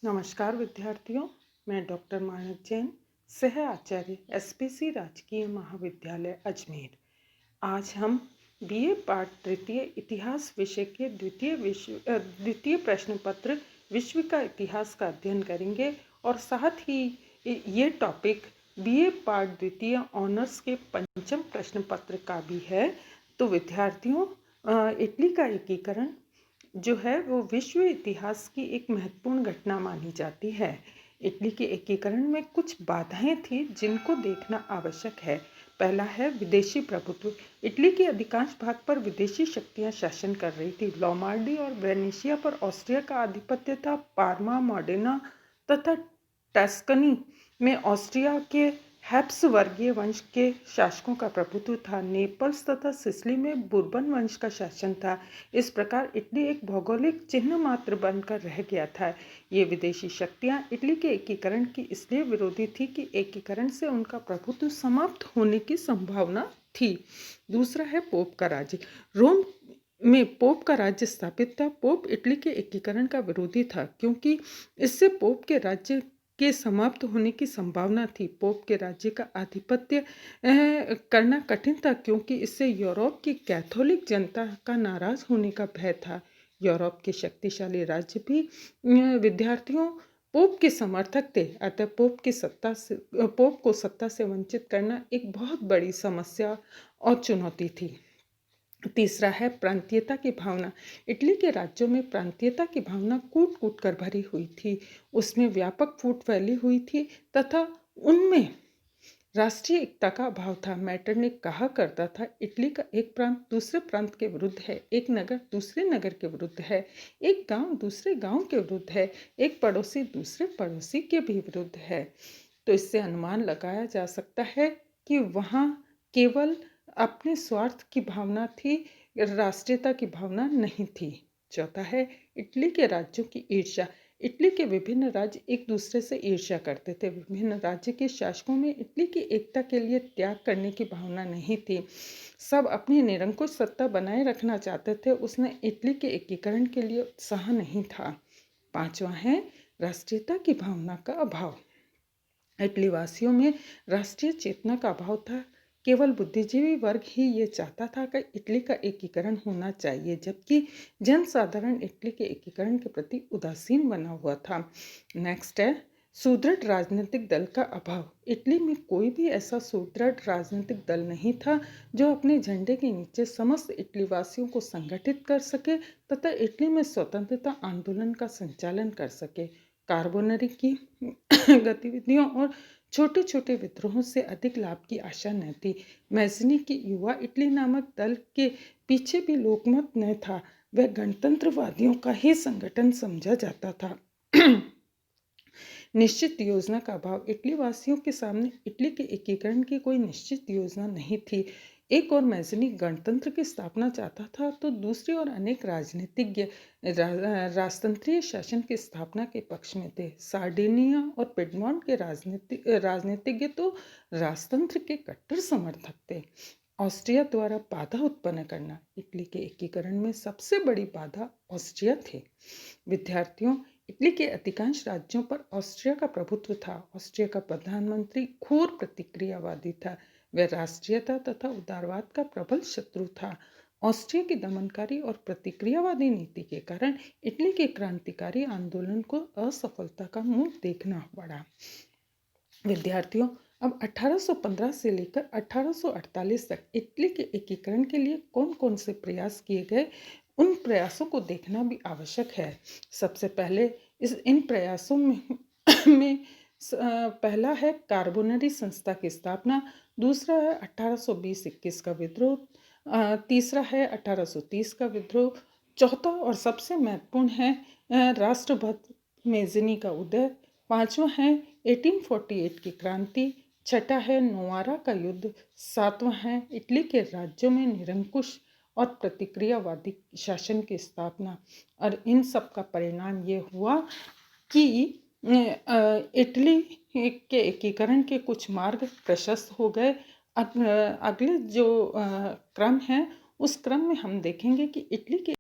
नमस्कार विद्यार्थियों, मैं डॉक्टर मानक जैन, सह आचार्य एसपीसी राजकीय महाविद्यालय अजमेर। आज हम बीए पाठ तृतीय इतिहास विषय के द्वितीय प्रश्न पत्र विश्व का इतिहास का अध्ययन करेंगे और साथ ही ये टॉपिक बीए पाठ द्वितीय ऑनर्स के पंचम प्रश्न पत्र का भी है। तो विद्यार्थियों, इटली का एकीकरण जो है वो विश्व इतिहास की एक महत्वपूर्ण घटना मानी जाती है। इटली के एकीकरण में कुछ बाधाएं थी जिनको देखना आवश्यक है। पहला है विदेशी प्रभुत्व। इटली के अधिकांश भाग पर विदेशी शक्तियां शासन कर रही थी। लोमार्डी और वेनेशिया पर ऑस्ट्रिया का आधिपत्य था। पार्मा, मॉडेना तथा टस्कनी में ऑस्ट्रिया के हैप्स वर्गीय वंश के शासकों का प्रभुत्व था। नेपल्स तथा सिसिली में बुर्बन वंश का शासन था। इस प्रकार इटली एक भौगोलिक चिन्ह मात्र बनकर रह गया था। ये विदेशी शक्तियां इटली के एकीकरण की इसलिए विरोधी थी कि एकीकरण से उनका प्रभुत्व समाप्त होने की संभावना थी। दूसरा है पोप का राज्य। रोम में पोप का राज्य स्थापित था। पोप इटली के एकीकरण का विरोधी था क्योंकि इससे पोप के राज्य के समाप्त होने की संभावना थी। पोप के राज्य का आधिपत्य करना कठिन था क्योंकि इससे यूरोप की कैथोलिक जनता का नाराज होने का भय था। यूरोप के शक्तिशाली राज्य भी विद्यार्थियों पोप के समर्थक थे, अतः पोप को सत्ता से वंचित करना एक बहुत बड़ी समस्या और चुनौती थी। तीसरा है प्रांतीयता की भावना। इटली के राज्यों में प्रांतीयता की भावना कूट कूट कर भरी हुई थी। उसमें व्यापक फूट फैली हुई थी तथा उनमें राष्ट्रीय एकता का अभाव था। मैटरनिक कहा करता था, इटली का एक प्रांत दूसरे प्रांत के विरुद्ध है, एक नगर दूसरे नगर के विरुद्ध है, एक गांव दूसरे गांव के विरुद्ध है, एक पड़ोसी दूसरे पड़ोसी के भी विरुद्ध है। तो इससे अनुमान लगाया जा सकता है कि वहाँ केवल अपने स्वार्थ की भावना थी, राष्ट्रीयता की भावना नहीं थी। चौथा है इटली के राज्यों की ईर्ष्या। इटली के विभिन्न राज्य एक दूसरे से ईर्ष्या करते थे। विभिन्न राज्य के शासकों में इटली की एकता के लिए त्याग करने की भावना नहीं थी। सब अपनी निरंकुश सत्ता बनाए रखना चाहते थे। उसने इटली के एकीकरण के लिए उत्साह नहीं था। पांचवा है राष्ट्रीयता की भावना का अभाव। इटली वासियों में राष्ट्रीय चेतना का अभाव था। केवल बुद्धिजीवी वर्ग ही ये चाहता था कि इटली का एकीकरण होना चाहिए, जबकि जनसाधारण इटली के एकीकरण के प्रति उदासीन बना हुआ था। नेक्स्ट है सुदृढ़ राजनीतिक दल का अभाव। इटली में कोई भी ऐसा सुदृढ़ राजनीतिक दल नहीं था जो अपने झंडे के नीचे समस्त इटली वासियों को संगठित कर सके तथा इटली में स्वतंत्रता आंदोलन का संचालन कर सके। कार्बोनरी की गतिविधियों और छोटे छोटे विद्रोहों से अधिक लाभ की आशा न थी। मैज़नी की युवा इटली नामक दल के पीछे भी लोकमत न था। वह गणतंत्रवादियों का ही संगठन समझा जाता था। निश्चित योजना का अभाव। इटली वासियों के सामने इटली के एकीकरण की कोई निश्चित योजना नहीं थी। एक और मैज़नी गणतंत्र की स्थापना चाहता था तो दूसरी ओर अनेक राजनीतिज्ञ राजतंत्रीय शासन की स्थापना के पक्ष में थे। सार्डिनिया और पिडमॉन्ट के राजनीतिज्ञ तो राजतंत्र के कट्टर समर्थक थे। ऑस्ट्रिया द्वारा बाधा उत्पन्न करना। इटली के एकीकरण में सबसे बड़ी बाधा ऑस्ट्रिया थे। विद्यार्थियों, इटली के अधिकांश राज्यों पर ऑस्ट्रिया का प्रभुत्व था। ऑस्ट्रिया का प्रधानमंत्री घोर प्रतिक्रियावादी था। वह राष्ट्रीयता तथा उदारवाद का प्रबल शत्रु था। ऑस्ट्रिया की दमनकारी और प्रतिक्रियावादी नीति के कारण इटली के क्रांतिकारी आंदोलन को असफलता का मुंह देखना पड़ा। विद्यार्थियों, अब 1815 से लेकर 1848 तक इटली के एकीकरण के लिए कौन कौन से प्रयास किए गए, उन प्रयासों को देखना भी आवश्यक है। सबसे पहले इन प्रयासों में पहला है कार्बोनरी संस्था की स्थापना। दूसरा है 1820-21 का विद्रोह। तीसरा है 1830 का विद्रोह। चौथा और सबसे महत्वपूर्ण है राष्ट्रभक्त मेज़नी का उदय। पांचवा है 1848 की क्रांति। छठा है नोआरा का युद्ध। सातवां है इटली के राज्यों में निरंकुश और प्रतिक्रियावादी शासन की स्थापना। और इन सब का परिणाम ये हुआ कि इटली के एकीकरण के कुछ मार्ग प्रशस्त हो गए। अगले जो क्रम है उस क्रम में हम देखेंगे कि इटली के